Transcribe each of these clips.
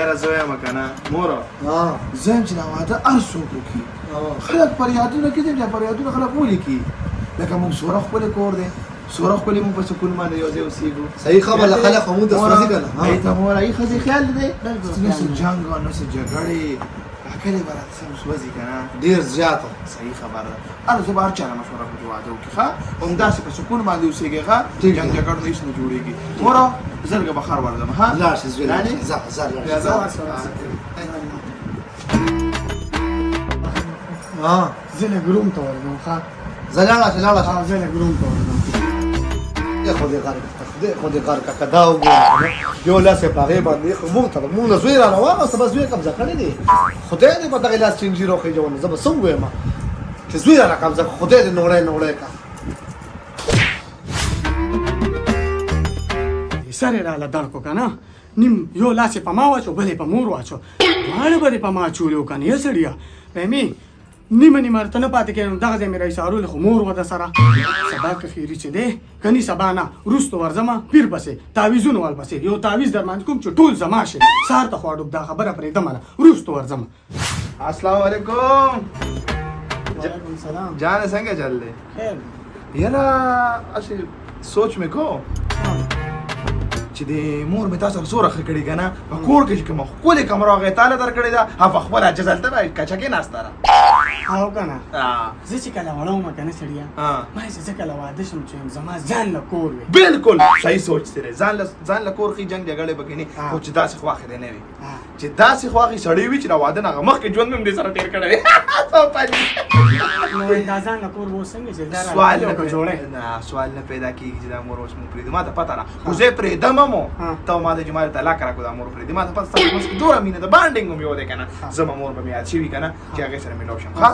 یاره زه وایم که نه موره زه یم چې دا واده هر څوک وکړي خلک پر یادونه کوي چې پر یادونه خلک ولیکي لکه موږ سوره ښکلی کور دی سوره ښکلې موږ په سکون باندې یو ځای اوسېږو صحیح خبره له خلک خو موږ ته سوځي که نه ای ته موره ای ښځې خیال دی نه څه جنګ او نه څه جګړې کلی به راته سم سوځي که نه ډېر زیاته صحیح خبره ده هر زه به هر چا نه مشوره کوم چې واده وکړي ښه همداسې په سکون باندې اوسېږي ښه جنګ جګړه هېڅ نه جوړېږي موره زرګه به ښار ورځم ښه لاړ شي زوی لاړ شي زه لږ روم ته ورځم ښه زه لاړه شي لاړه شي زه لږ روم ته ورځم خدای غار کا دا وګوره یو لاس په هغه باندې خو موږ نه زوی را راوغسته بس زوی قبضه کړی دی خدای دې په دغه لاس چنجي روخې جوړونه زه به څه ووایم چې زوی را قبضه خدای دې نوړی کا سر یې راله درکو که نه نیم یو لاس یې په ما واچو بل یې په مور واچو دواړه به دې په ما چولې و که نه یې سړیه فهمې نیمه نیمه ورته نه پاتې کېږم دغه ځای مې را ایسارولې خو مور وه درسره سبا که خیري چې دی کني سبا نه وروستو ورځمه پیر پسې تعویزونه ورپسې یو تعویز در باندې کوم چې ټول زما شي سهار ته خوا ډوب دا خبره پرېږدمه نه وروستو ورځمه السلام علیکم وعلیکم سلام جان څنګه چل دی خیر یاره اصل سوچ مې کو چې د مور مې تاسو سره څومره ښه کړي که نه په کور کې چې کومه ښکلې کمره هغې تاله در کړې ده هغه په خپله چې دلته به کچه کې ناسته ده او که نه زه چې کله وړه ومه که نه سړیه ما چې زه کله واده شم چې زما ځان له کور وي بالکل صحیح سوچ دی ځان له کور خي جنګ جګړې به کې نه خو چې داسې خواښې دی نه وي چې داسې خواښې سړی وي چې د واده نه هغه مخکې ژوند مې هم دې سره تېر کړی دی نو دا ځان له کور به اوس څنګه چې دا سوال جوړی نه سوال نه پیدا کېږي چې دا مور اوس مونږ پرېږدو ما ته پته ده خو زه یې پرېږدم هم ته ما ته چې ما د طلاق راکړو دا مور پرېږدي ما ته پته ستا منځ کې دومره مینه ده بانډینګ هم یو دی که نه زما مور به مې یاد شوي که نه چې هغې سره مېلاو شم ښه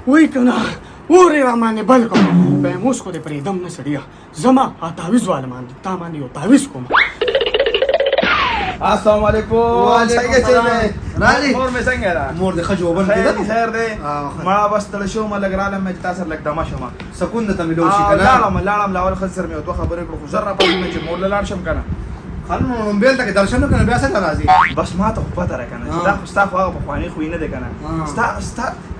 وای که نه اور یې را باندې بل کړو به اوس خو دې پرېږدم نه سړیه زما تعویز واله باندې تا باندې یو تعویز کوم السلام علیکم وعلیکم السلام رالی مور مې څنګه ده مور دې ښه جوابن خیر کېده دی خیر دی ما بس تړه شوم لږ رالم مې چې تا سره لږ دمه شوم سکون دته ملو شي که نه لاړم له اول ښځې سره مې یو دوه خبرې کړو خو ژر را پاتې مې چې مور له لاړ شم که نه خلنو موبایل ته کې درشن نه کنه بیا څنګه راځي بس ما ته خو پته را که نه دا خو ستا خو هغه پخواني خوی نه دی که نه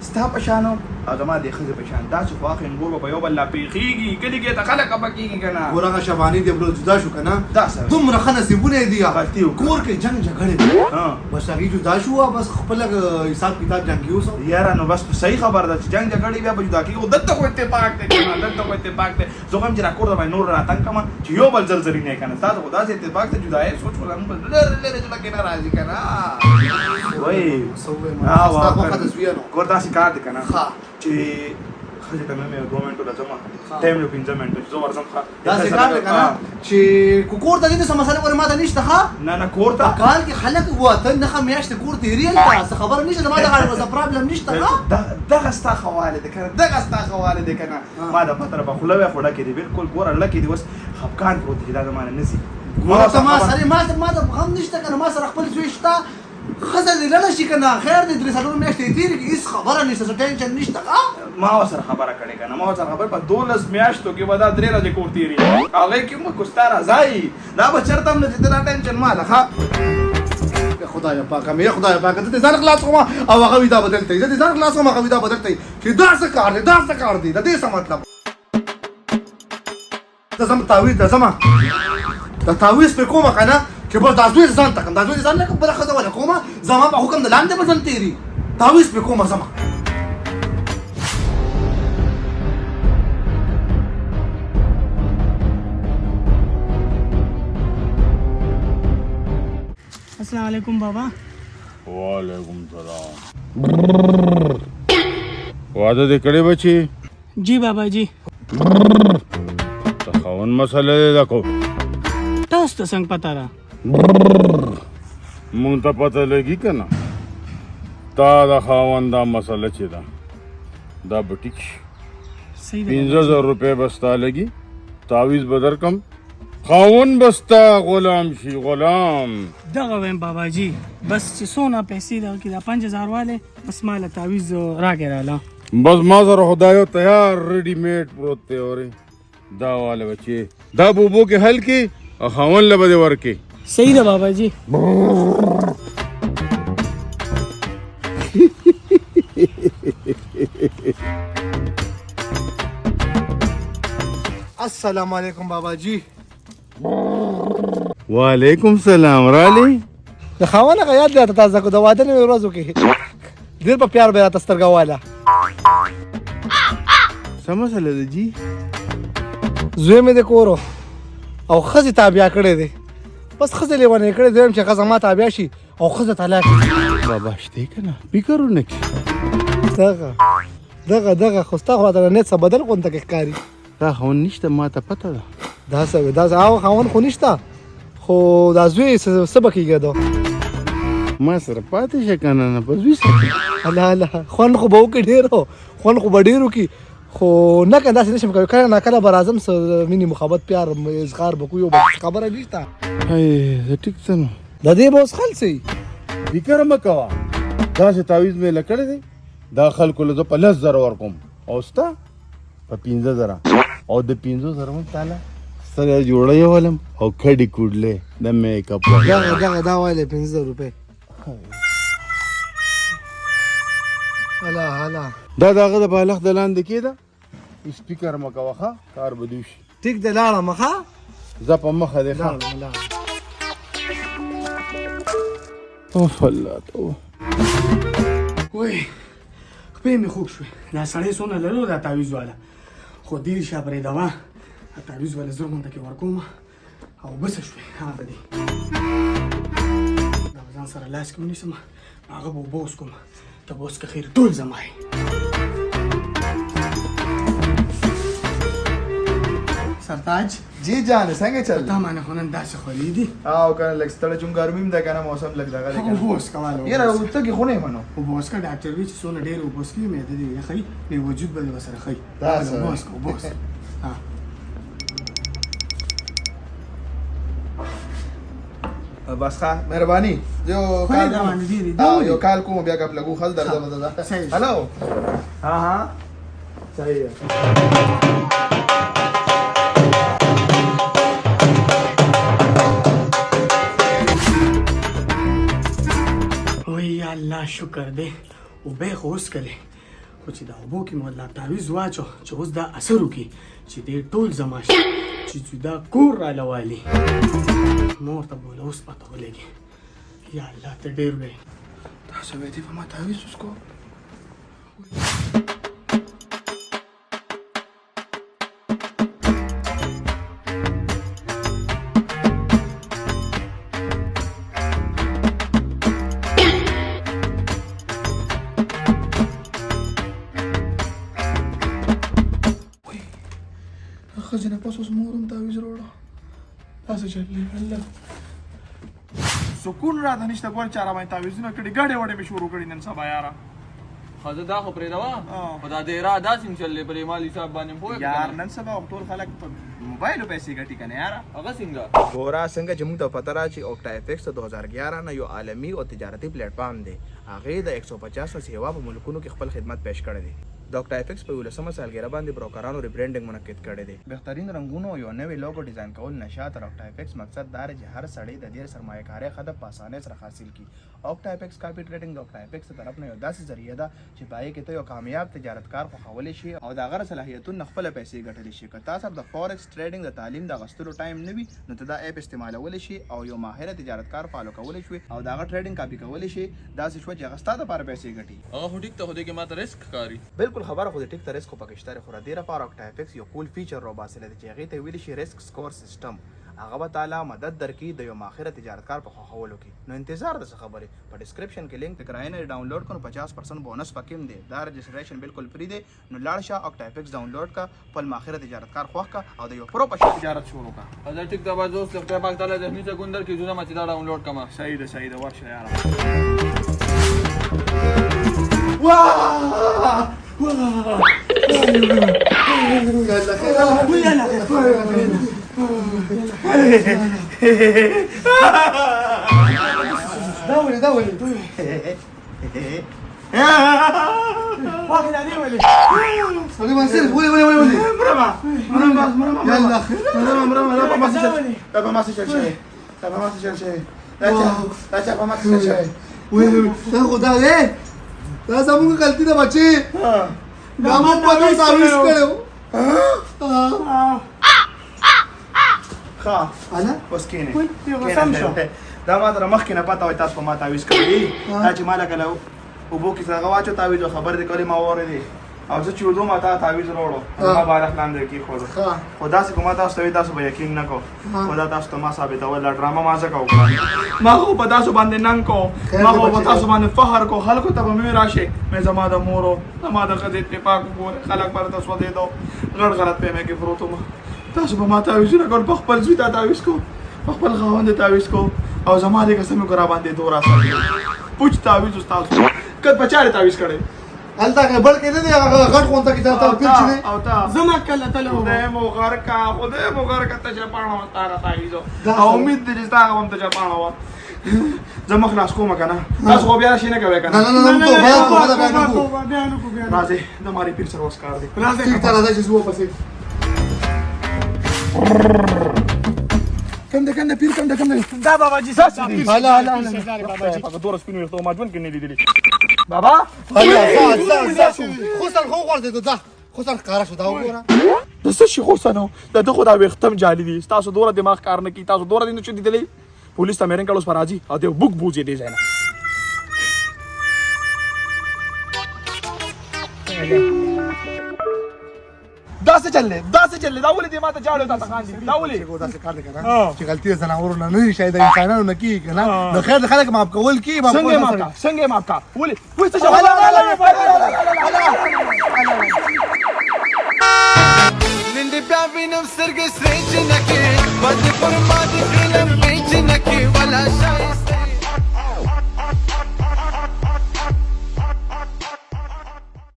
ستا په شان او زما د ښځې په شان داسې خو اخ انګور به په یو بل لا پېښېږي کلي کې ته خلک خفه کېږي که نه ګور هغه شباني دې بلو جدا شو که نه دا سره دومره ښه نصیبونه یې دي غلطي وکړه. کور کې جنګ جګړې بس هغې جدا شو بس خپل حساب کتاب جنګي اوسه یاره نو بس صحیح خبر ده چې جنګ جګړې بیا به جدا کېږي خو دلته خو اتفاق دی که نه دلته خو اتفاق دی زه غواړم چې را کور ته باندې نور راتنګ کړم چې یو بل زلزلې نه که نه ستا خو داسې اتفاق دی جدایي سوچ خو زموږ لرې لرې زړه کې نه راځي که نه وایي ګور داسې کار دی که نه چې ښځې ته مې 2 منټو له ځمه ټایم یو 15 منټو چې زه ورځم داسې کار دی که نه چې کور ته دې څه مسله ورې ماته نشته ښه نه کور ته کال کې خلک واته نښه میاشتې کور تېري هلته څه خبره نشته زما دغه پرابلم نشته دغه ستا خواله دی که نه دغه ستا خواله دی که نه ما د پته به خوله وی خو ډکې دي بالکل ګوره ډکې دي اوس خفګان پروت دی چې دا زما نه نځي ما سره ما ته غم نشته که نه ما سره خپل زوی شته ښځه دې لاړه شي که نه خیر دی 3 میاشتې یې تېرې کړي هېڅ خبره نشته څه ټینشن نشته ما ورسره خبره کړې که نه ما ورسره خبره په 12 میاشتو کې به دا 3 ورځې کور تېري هغې کې مو خو ستا رضا یي دا به چېرته هم نه چې ته دا ټینشن ما ده ښه خدایا پاکه مې خدایا پاکه ته ځان خلاص کړم او هغه وي دا بدلته زه دې ځان خلاص کړم هغه وي دا بدلته چې دا څه کار دی دا څه کار دی د دې څه مطلب ته زما تعویض ده زما د تعویض پرې کومه که نه چې بس دا زوی ځان ته کړم دا زوی ځان نه کړم بله ښځه ونه کومه زما په حکم د لاندې به ژوند تېري تعویض پرې کومه زما السلام علیکم بابا وعلیکم سلام واده دې کړی بچي جی بابا جی د خاوند مسله دې دا کو تاسو ته څنګه پته ده مونږ ته پته لګي که نه تا د خاوند دا مسله چې ده دا به ټیک شي صحیح ده 15,000 روپۍ به ستا لګي تعویض به درکړم خاوند به ستا غلام شي غلام دغه وایم بابا جی بس چې څونه پیسې دغه کې دا 5000 والی بس ما له تعویض راکې راله بس ما سره خو دا یو تیار ریډي میډ پروت دی اورې دا واله بچې دا بوبو کې حل کې او خاون له به دې ورکې. صحیح ده بابا جی. السلام علیکم بابا جی. وعلیکم سلام رالی. د خاونه غا یاد دی ته تازه کو د واده نه ورځو کې ډېر په پیار به راته سترګه واله. څه مسله ده جی؟ زوی مې د کورو او ښځې تابع کړی دی. بس ښځې لیونی کړی دویم چې ښځه ما تابع شي او ښځه طلاق کړي. بابا شته که نه فکرونه کې دغه خو ستا خواته نیت څه بدل غونته کې ښکاري. دا خاون نشته ما ته پته ده. داسې او خاون خو نشته خو دا زوی څه به کېږي دو ما سره پاتې شه که نه په زوی سره. الله خوند خو به وکړي ډېر خوند خو به ډېر وکړي خو نه که داسې نشم کوي کله ناکله به راځم څه مینې محبت پیار اظهار به کوو خبره نشته. زه ټیک څه نو د دې به اوس خلڅئ فکر مه کوه. داسې تعویض مې له کړی دی دا خلکو له زه په 10,000 ورکوم او ستا په 15,000 او د 15,000 هم تاله سره جوړه یولم او کډې کوډلې د میک اپ دغه دا وایلی 15 روپۍ. هلا دا دغه د بالښت د لاندې کېده سپیکر مه کوه ښه کار به دې وشي. ټیک دی لاړم ښه زه په مخه دی ښه. اوف الله توبه. وای خپې مې خوږ شوې. دا سړی څونه لرو دا تعویض والا خو دېر شا پرېږدوه. دا تعویض والا زر غونډه کې ورکوم او بسه شوې هغه به دې دا به ځان سره لاس کې ونیسم هغه به اوبه وڅکوم ته به اوس که خیر ټول زما یې. سرتاج جی جان څنګه چل تا مانه خو نن داسې خولې دي. او کنه لږ ستړی چون ګرمي هم ده کنه موسم لږ دغه دی اوبه وڅکواله یاره ورته کې خو نه منو اوبه وڅکه ډاکټر وی چې څونه ډېر اوبه وڅکي معده دې یخوي نو وجود به دې ورسره ښایي. داسې اوبه وڅکه اوبه وڅکه. بس ښه مهرباني یو کال یو کال کوم بیا کپ لګو خل درځه مزه. هلو ها صحیح ہے. وای الله شکر دی اوبه خو وڅکلې خو چې دا اوبو کې مو الله تعویض واچو چې اوس دا اثر وکړي چې دې ټول زما شي چې دا کور راله والي مور ته بوله اوس پته ولګي. یا الله ته ډېر وی تاسو به دې په ما تعویض وسکو. خزینه پس اوس مورم تعویض وروړه تاسو چلې الله سکون را ده نشته ګور چاره باندې تعویضونه کړي ګاډې وړې مې شروع کړي نن سبا یاره. خزه دا خو پرېږدوه خو دا د اراده داسې چلې پرې مال حساب باندې پوه یار نن سبا ټول خلک په موبایلو پیسې ګټي کنه یاره. هغه څنګه ګورا څنګه چې موږ ته پته را چې اوکټا افیکس 2011 نه یو عالمي او تجارتي پلیټ فارم دی. هغې د 150 سیوا په ملکونو کې خپل خدمت پیش کړی دی. د اوکټا افیکس په 11مه سالګرې باندې بروکرانو ریبرانډینګ منعقد کړی دی. بهترین رنګونو یو نوې لوګو ډیزاین کول نشاط او اوکټا افیکس مقصد دا دی چې هر سړی د ډېر سرمایه کاري خدمت په اسانۍ سره حاصل کړي. اوکټا افیکس کاپی ټریډینګ د اوکټا افیکس طرف نه یو داسې ذریعہ ده چې پای کې ته یو کامیاب تجارتکار خوښولی شي او د هغه صلاحیتونه خپل پیسې ګټلی شي. که تاسو د فورکس ټریډینګ د تعلیم د غستلو ټایم نه وي نو ته دا اپ استعمالولی شي او یو ماهر تجارتکار فالو کولی شي او د هغه ټریډینګ کاپی کولی شي. داسې شو چې هغه ستا دپاره پیسې ګټي. هغه خو ټیک ته خو دې کې ماته ریسک ښکاري. بالکل خبره خو د ټیک ته ریسک خو پکې شته خو د دې لپاره اوکټا افیکس یو کول فیچر راوباسلی دی چې هغې ته ویلی شي ریسک سکور سیسټم. هغه به تعالی مدد درکړي د یو ماهر تجارتکار په خوښولو کې. نو انتظار د څه خبرې په ډسکرپشن کې لینک ته کرایه نه ډاونلوډ کړو 50% بونس پکې هم دی. دا رجسټریشن بالکل فری دی. نو لاړ شه اوکټا افیکس ډاونلوډ کا خپل ماهر تجارتکار خوښ کا او د یو پرو په تجارت شروع کا. خزه ټیک ته باز اوس خدای پاک تعالی د همیشه ګوندر کې زونه مچ دا ډاونلوډ کما. صحیح ده ورشه یار. واخد عليه ولا سوري ما نصير ولي مرمى يلا لا ما تشيل لا ما تشيل شيء لا ما تشيل شيء لا ما تشيل شيء وين تاخذ ايه لازم مو غلطي بچي دا مو پدو تعویز کړو ښه انا اوس کېنه یو سم شو دا ما تر مخکې نه پته وای تاسو ما تعویز کړی دا چې مال کله وبو کې څنګه واچو تعویز خبر دې کړی ما اورېدې او زه چې ودو ما ته تعویز وروړو ما بارخ لاندې کې خو خدا سي کومه تاسو ته تاسو به یقین نه کو خدا تاسو ته ما ثابت ولا ډراما ما څه کو ما خو په تاسو باندې نن کو ما خو په تاسو باندې فخر کو خلکو ته به مې راشه مې زما د مورو زما د خدای په پاک ګور خلک پر تاسو دې دو غړ غلط په مې کې فروتو تاسو به ما تعویز نه کول په خپل ځوی ته تعویز کو خپل خاوند تعویز کو او زما دې قسم کو را باندې دورا سره پوښ تعویز تاسو کله بچاره تعویز کړي الته بل کې نه دی غټ کونته کې ته پیل چي او تا زما کله تلو خدای مو غر کا ته چپاڼه وتا را تعویز او امید دې تا هم ته چپاڼه و زما خلاص کوم کنه تاسو خو بیا شي نه کوي کنه نه تو بیان کو راځي د ماری پیر سره وسکار دي ټیک تا راځي چې وو پسې کنده پیر کنده دا بابا جی هلا په دور سپینو ته ما ژوند کې نه لیدلی بابا هلا خوستل خو ورته ته خوستل کار شو دا وګوره د څه شي خوستنو د خدا وختم جالي دي تاسو دوره دماغ کار نه کی تاسو دوره دین چې دیدلی پولیس ته مېرن کړوس پر راځي او د بوک بوجي دی ځای دا څه چلې دا ولې دې ماته جاړو تا خان دي دا ولې کو دا څه کار کنه چې غلطي زناور نه نه شاید انسانانو نه کی کنه نو خیر خلک معاف کول کی څنګه ماپ کا ولې وې څه نن دې بیا وینم سترګې سرې چې نکې باندې پر ما